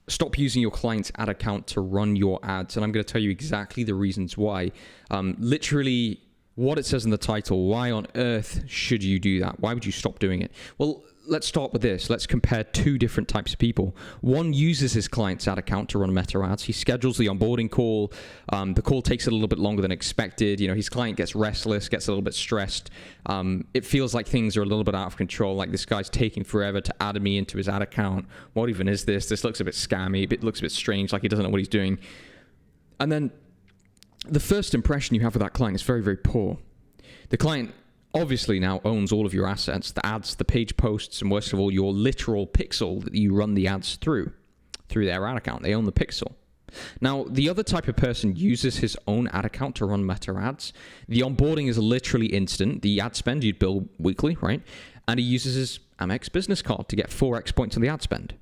stop using your client's ad account to run your ads. And I'm going to tell you exactly the reasons why. Literally what it says in the title. Why on earth should you do that? Why would you stop doing it? Well, let's start with this. Let's compare two different types of people. One uses his client's ad account to run meta ads. He schedules the onboarding call. The call takes a little bit longer than expected. You know, his client gets restless, gets a little bit stressed. It feels like things are a little bit out of control. Like, this guy's taking forever to add me into his ad account. What even is this? This looks a bit scammy. It looks a bit strange, like he doesn't know what he's doing. And then the first impression you have with that client is very, very poor. The client obviously now owns all of your assets, the ads, the page posts, and worst of all, your literal pixel that you run the ads through their ad account. They own the pixel. Now, the other type of person uses his own ad account to run meta ads. The onboarding is literally instant. The ad spend you'd bill weekly, right? And he uses his Amex business card to get 4x points on the ad spend.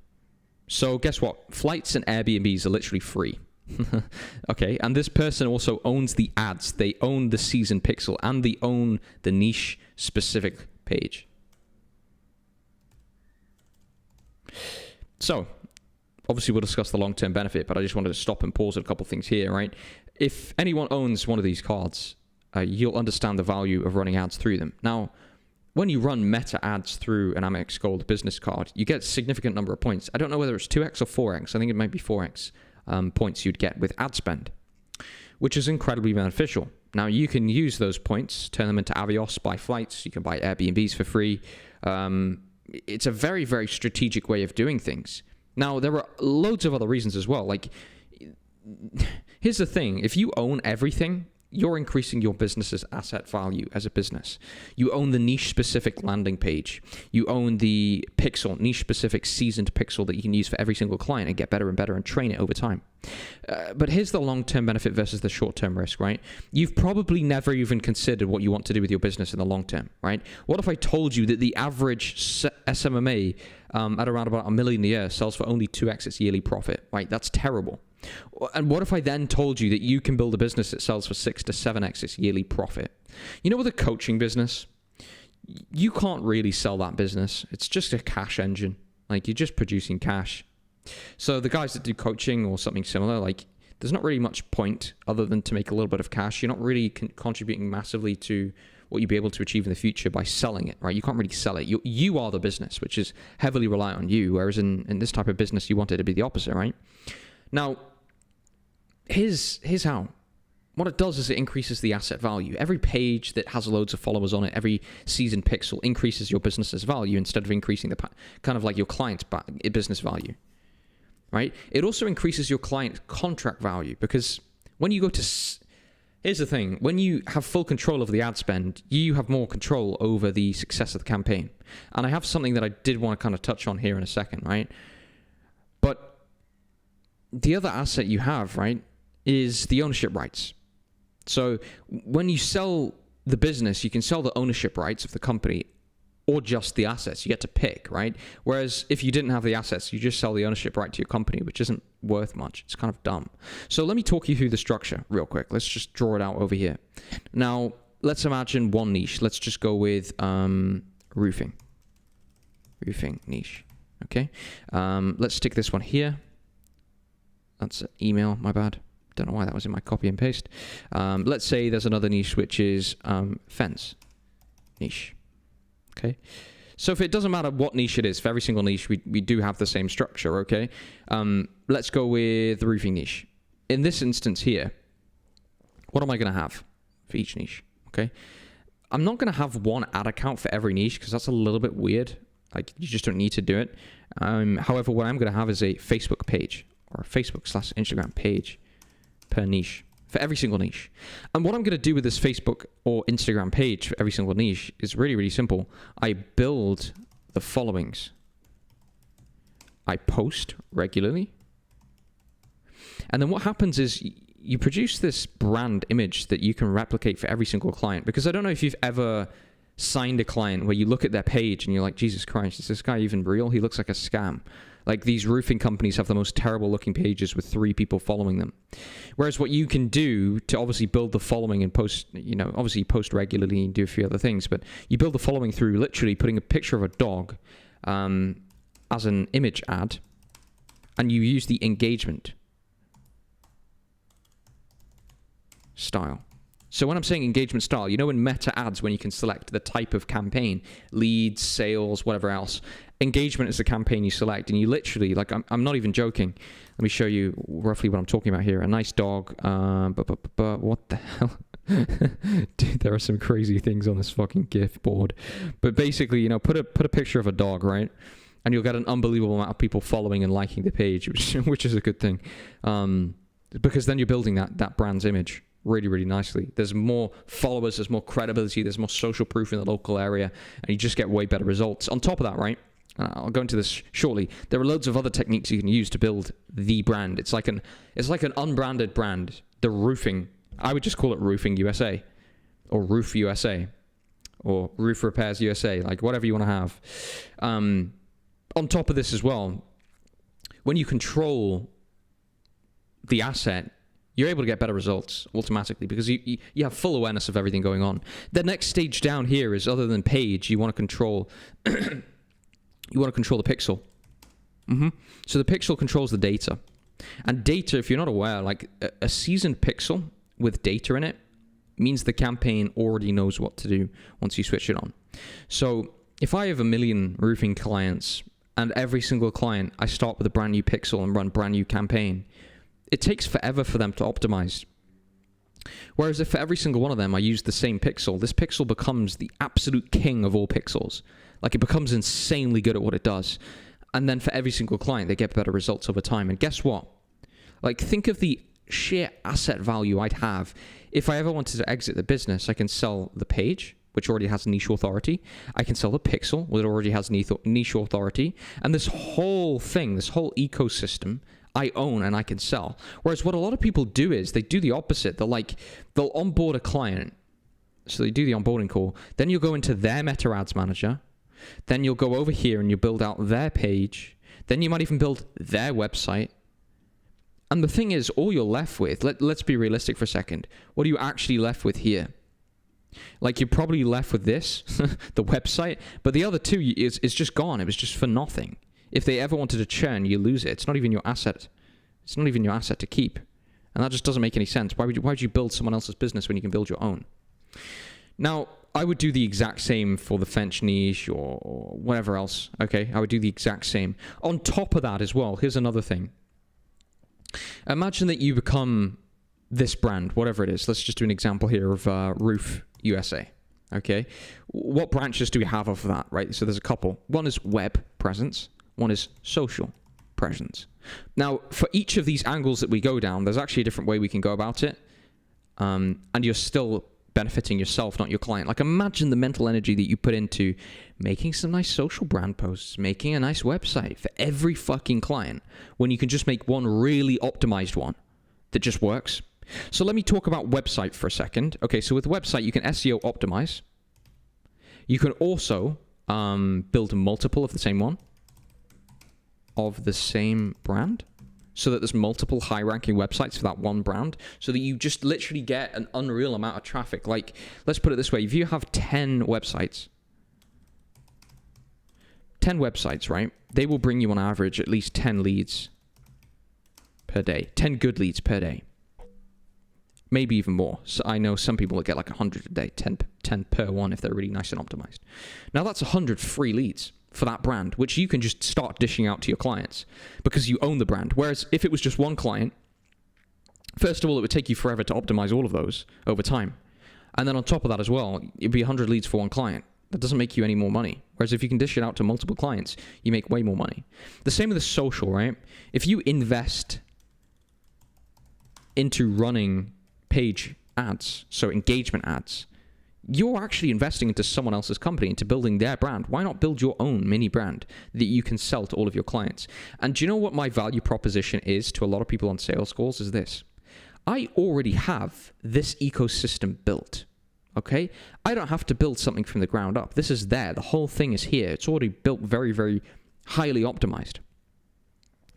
So guess what? Flights and Airbnbs are literally free. Okay, and this person also owns the ads. They own the season pixel, and they own the niche specific page. So obviously we'll discuss the long-term benefit, but I just wanted to stop and pause at a couple things here, right? If anyone owns one of these cards, you'll understand the value of running ads through them. Now, when you run meta ads through an Amex Gold business card, you get a significant number of points. I don't know whether it's 2x or 4x. I think it might be 4x. Points you'd get with ad spend, which is incredibly beneficial. Now, you can use those points, turn them into Avios, buy flights. You can buy Airbnbs for free. It's a very, very strategic way of doing things. Now, there are loads of other reasons as well. Like, here's the thing. If you own everything, you're increasing your business's asset value as a business. You own the niche-specific landing page. You own the pixel, niche-specific seasoned pixel that you can use for every single client and get better and better and train it over time. But here's the long-term benefit versus the short-term risk, right? You've probably never even considered what you want to do with your business in the long term, right? What if I told you that the average SMMA at around about $1 million a year sells for only 2x its yearly profit, right? That's terrible. And what if I then told you that you can build a business that sells for 6 to 7x its yearly profit? You know, with a coaching business, you can't really sell that business. It's just a cash engine. Like, you're just producing cash. So the guys that do coaching or something similar, like, there's not really much point other than to make a little bit of cash. You're not really contributing massively to what you'll be able to achieve in the future by selling it, right? You can't really sell it. You are the business, which is heavily reliant on you, whereas in this type of business, you want it to be the opposite, right? Now, here's how. What it does is it increases the asset value. Every page that has loads of followers on it, every seasoned pixel increases your business's value instead of increasing the kind of like your client's business value, right? It also increases your client contract value because when you go to... Here's the thing. When you have full control of the ad spend, you have more control over the success of the campaign. And I have something that I did want to kind of touch on here in a second, right? But the other asset you have, right, is the ownership rights. So when you sell the business, you can sell the ownership rights of the company or just the assets. You get to pick, right? Whereas if you didn't have the assets, you just sell the ownership right to your company, which isn't worth much. It's kind of dumb. So let me talk you through the structure real quick. Let's just draw it out over here. Now, let's imagine one niche. Let's just go with roofing. Roofing niche. Okay. Let's stick this one here. That's email, my bad. Don't know why that was in my copy and paste. Let's say there's another niche, which is fence niche. Okay. So if it doesn't matter what niche it is, for every single niche, we do have the same structure, okay? Let's go with the roofing niche. In this instance here, what am I going to have for each niche, okay? I'm not going to have one ad account for every niche because that's a little bit weird. Like, you just don't need to do it. However, what I'm going to have is a Facebook page or a Facebook/Instagram page per niche for every single niche. And what I'm going to do with this Facebook or Instagram page for every single niche is really, really simple. I build the followings. I post regularly. And then what happens is you produce this brand image that you can replicate for every single client. Because I don't know if you've ever signed a client where you look at their page and you're like, Jesus Christ, is this guy even real? He looks like a scam. Like, these roofing companies have the most terrible looking pages with 3 people following them. Whereas what you can do to obviously build the following and post, you know, obviously you post regularly and do a few other things, but you build the following through literally putting a picture of a dog as an image ad and you use the engagement style. So when I'm saying engagement style, you know in meta ads when you can select the type of campaign, leads, sales, whatever else, engagement is the campaign you select, and you literally, like, I'm not even joking. Let me show you roughly what I'm talking about here. A nice dog, but what the hell? Dude, there are some crazy things on this fucking GIF board. But basically, you know, put a picture of a dog, right? And you'll get an unbelievable amount of people following and liking the page, which is a good thing. Because then you're building that brand's image really, really nicely. There's more followers, there's more credibility, there's more social proof in the local area, and you just get way better results. On top of that, right, I'll go into this shortly, there are loads of other techniques you can use to build the brand. It's like an unbranded brand. The roofing, I would just call it Roofing USA, or Roof USA, or Roof Repairs USA, like whatever you want to have. On top of this as well, when you control the asset, you're able to get better results automatically because you have full awareness of everything going on. The next stage down here is, other than page, you want to control the pixel. So the pixel controls the data. And data, if you're not aware, like a seasoned pixel with data in it means the campaign already knows what to do once you switch it on. So if I have 1 million roofing clients and every single client I start with a brand new pixel and run brand new campaign, it takes forever for them to optimize. Whereas if for every single one of them I use the same pixel, this pixel becomes the absolute king of all pixels. Like, it becomes insanely good at what it does. And then for every single client, they get better results over time. And guess what? Like, think of the sheer asset value I'd have. If I ever wanted to exit the business, I can sell the page, which already has niche authority. I can sell the pixel, which already has niche authority. And this whole thing, this whole ecosystem, I own and I can sell. Whereas what a lot of people do is they do the opposite. They'll onboard a client. So they do the onboarding call. Then you'll go into their Meta Ads Manager. Then you'll go over here and you build out their page. Then you might even build their website. And the thing is, all you're left with, let's be realistic for a second. What are you actually left with here? Like, you're probably left with this, the website, but the other two is just gone. It was just for nothing. If they ever wanted to churn, you lose it. It's not even your asset. It's not even your asset to keep. And that just doesn't make any sense. Why would you build someone else's business when you can build your own? Now, I would do the exact same for the French niche or whatever else, okay? I would do the exact same. On top of that as well, here's another thing. Imagine that you become this brand, whatever it is. Let's just do an example here of Roof USA, okay? What branches do we have of that, right? So there's a couple. One is web presence. One is social presence. Now, for each of these angles that we go down, there's actually a different way we can go about it. And you're still benefiting yourself, not your client. Like, imagine the mental energy that you put into making some nice social brand posts, making a nice website for every fucking client, when you can just make one really optimized one that just works. So let me talk about website for a second. Okay, so with website, you can SEO optimize. You can also build multiple of the same one, of the same brand, so that there's multiple high-ranking websites for that one brand, so that you just literally get an unreal amount of traffic. Like, let's put it this way. If you have 10 websites, right, they will bring you on average at least 10 leads per day, 10 good leads per day, maybe even more. So I know some people that get like 100 a day, 10 per one if they're really nice and optimized. Now that's 100 free leads for that brand, which you can just start dishing out to your clients because you own the brand. Whereas if it was just one client, first of all, it would take you forever to optimize all of those over time. And then on top of that as well, it'd be 100 leads for one client. That doesn't make you any more money. Whereas if you can dish it out to multiple clients, you make way more money. The same with the social, right? If you invest into running page ads, so engagement ads, you're actually investing into someone else's company, into building their brand. Why not build your own mini brand that you can sell to all of your clients? And do you know what my value proposition is to a lot of people on sales calls? Is this: I already have this ecosystem built, okay? I don't have to build something from the ground up. This is there. The whole thing is here. It's already built very, very highly optimized.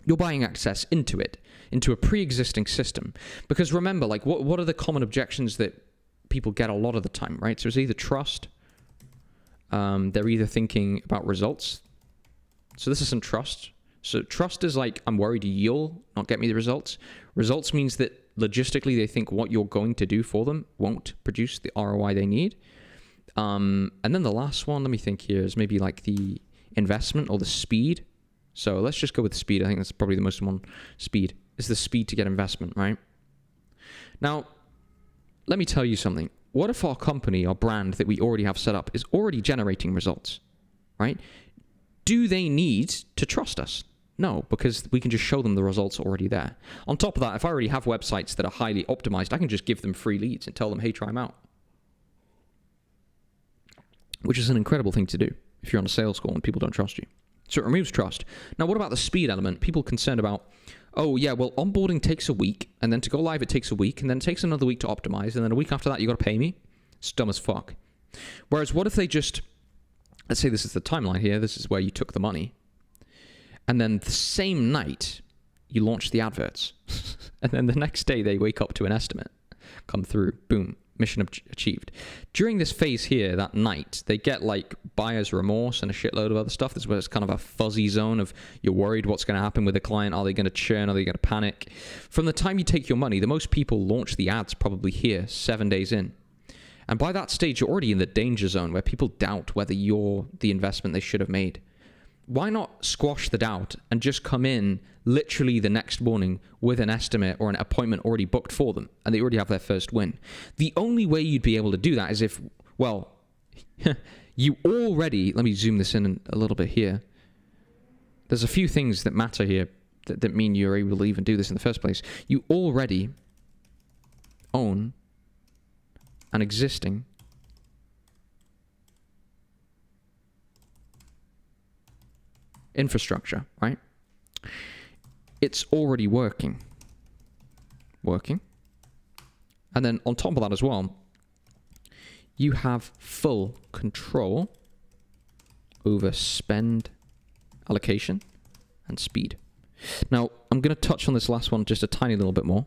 You're buying access into it, into a pre-existing system. Because remember, like, what are the common objections that people get a lot of the time, right? So it's either trust, they're either thinking about results. So this isn't trust. So trust is like, I'm worried you'll not get me the results. Results means that logistically they think what you're going to do for them won't produce the ROI they need. And then the last one, let me think here, is maybe like the investment or the speed. So let's just go with speed. I think that's probably the most one. Speed is the speed to get investment, right? Now, let me tell you something. What if our company or brand that we already have set up is already generating results, right? Do they need to trust us? No, because we can just show them the results already there. On top of that, if I already have websites that are highly optimized, I can just give them free leads and tell them, hey, try them out. Which is an incredible thing to do if you're on a sales call and people don't trust you. So it removes trust. Now, what about the speed element? People are concerned about, oh, yeah, well, onboarding takes a week, and then to go live, it takes a week, and then it takes another week to optimize, and then a week after that, you got to pay me. It's dumb as fuck. Whereas what if they just, let's say this is the timeline here, this is where you took the money, and then the same night, you launch the adverts, and then the next day, they wake up to an estimate, come through, boom. Mission achieved. During this phase here, that night, they get like buyer's remorse and a shitload of other stuff. This is where it's kind of a fuzzy zone of you're worried what's going to happen with the client. Are they going to churn? Are they going to panic? From the time you take your money, the most people launch the ads probably here 7 days in. And by that stage, you're already in the danger zone where people doubt whether you're the investment they should have made. Why not squash the doubt and just come in literally the next morning with an estimate or an appointment already booked for them, and they already have their first win? The only way you'd be able to do that is if, well, you already, let me zoom this in a little bit here. There's a few things that matter here that mean you're able to even do this in the first place. You already own an existing infrastructure, right? It's already working. And then on top of that as well, you have full control over spend allocation and speed. Now, I'm going to touch on this last one just a tiny little bit more.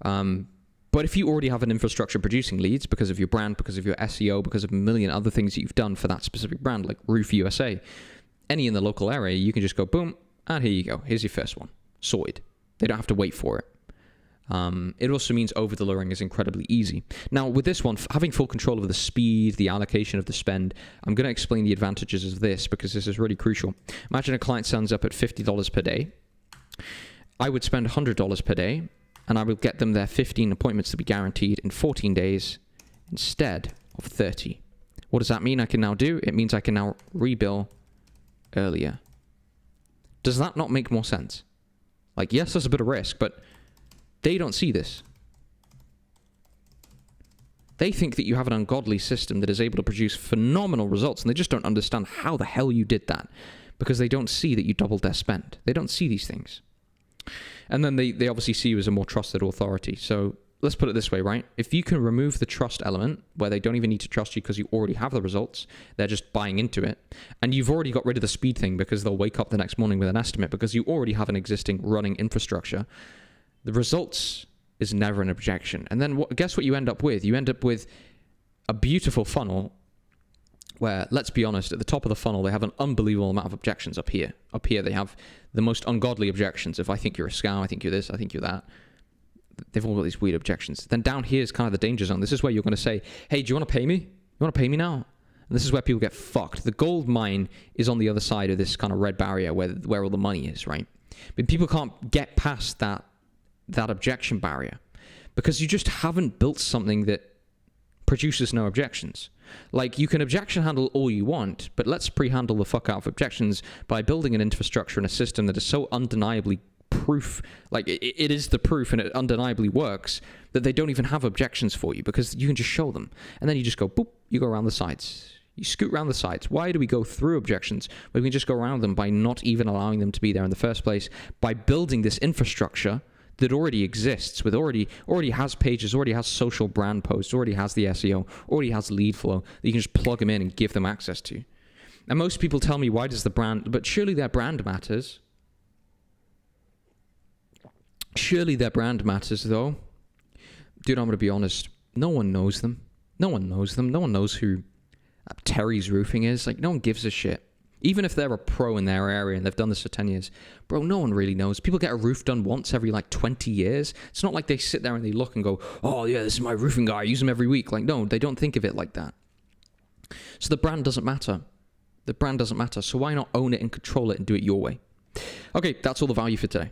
But if you already have an infrastructure producing leads because of your brand, because of your SEO, because of a million other things that you've done for that specific brand, like Roof USA, any in the local area, you can just go, boom, and here you go. Here's your first one. Sorted. They don't have to wait for it. It also means over-delivering is incredibly easy. Now, with this one, having full control over the speed, the allocation of the spend, I'm going to explain the advantages of this because this is really crucial. Imagine a client signs up at $50 per day. I would spend $100 per day, and I will get them their 15 appointments to be guaranteed in 14 days instead of 30. What does that mean I can now do? It means I can now rebill earlier. Does that not make more sense? Like, yes, there's a bit of risk, but they don't see this. They think that you have an ungodly system that is able to produce phenomenal results, and they just don't understand how the hell you did that because they don't see that you doubled their spend. They don't see these things. And then they obviously see you as a more trusted authority. So let's put it this way, right? If you can remove the trust element where they don't even need to trust you because you already have the results, they're just buying into it, and you've already got rid of the speed thing because they'll wake up the next morning with an estimate because you already have an existing running infrastructure, the results is never an objection. And then guess what you end up with? You end up with a beautiful funnel where, let's be honest, at the top of the funnel, they have an unbelievable amount of objections up here. Up here, they have the most ungodly objections. If I think you're a scam, I think you're this, I think you're that. They've all got these weird objections. Then down here is kind of the danger zone. This is where you're going to say, hey, do you want to pay me? You want to pay me now? And this is where people get fucked. The gold mine is on the other side of this kind of red barrier where all the money is, right? But people can't get past that objection barrier because you just haven't built something that produces no objections. Like, you can objection handle all you want, but let's pre-handle the fuck out of objections by building an infrastructure and a system that is so undeniably proof, like it is the proof and it undeniably works, that they don't even have objections for you because you can just show them. And then you just go, boop, you go around the sides. You scoot around the sides. Why do we go through objections? Well, we can just go around them by not even allowing them to be there in the first place, by building this infrastructure that already exists, with already has pages, already has social brand posts, already has the SEO, already has lead flow that you can just plug them in and give them access to. And most people tell me, why does the brand, but surely their brand matters. Surely their brand matters, though. Dude, I'm going to be honest. No one knows them. No one knows them. No one knows who Terry's Roofing is. Like, no one gives a shit. Even if they're a pro in their area and they've done this for 10 years, bro, no one really knows. People get a roof done once every like 20 years. It's not like they sit there and they look and go, oh yeah, this is my roofing guy, I use him every week. Like, no, they don't think of it like that. So the brand doesn't matter. The brand doesn't matter. So why not own it and control it and do it your way? Okay, that's all the value for today.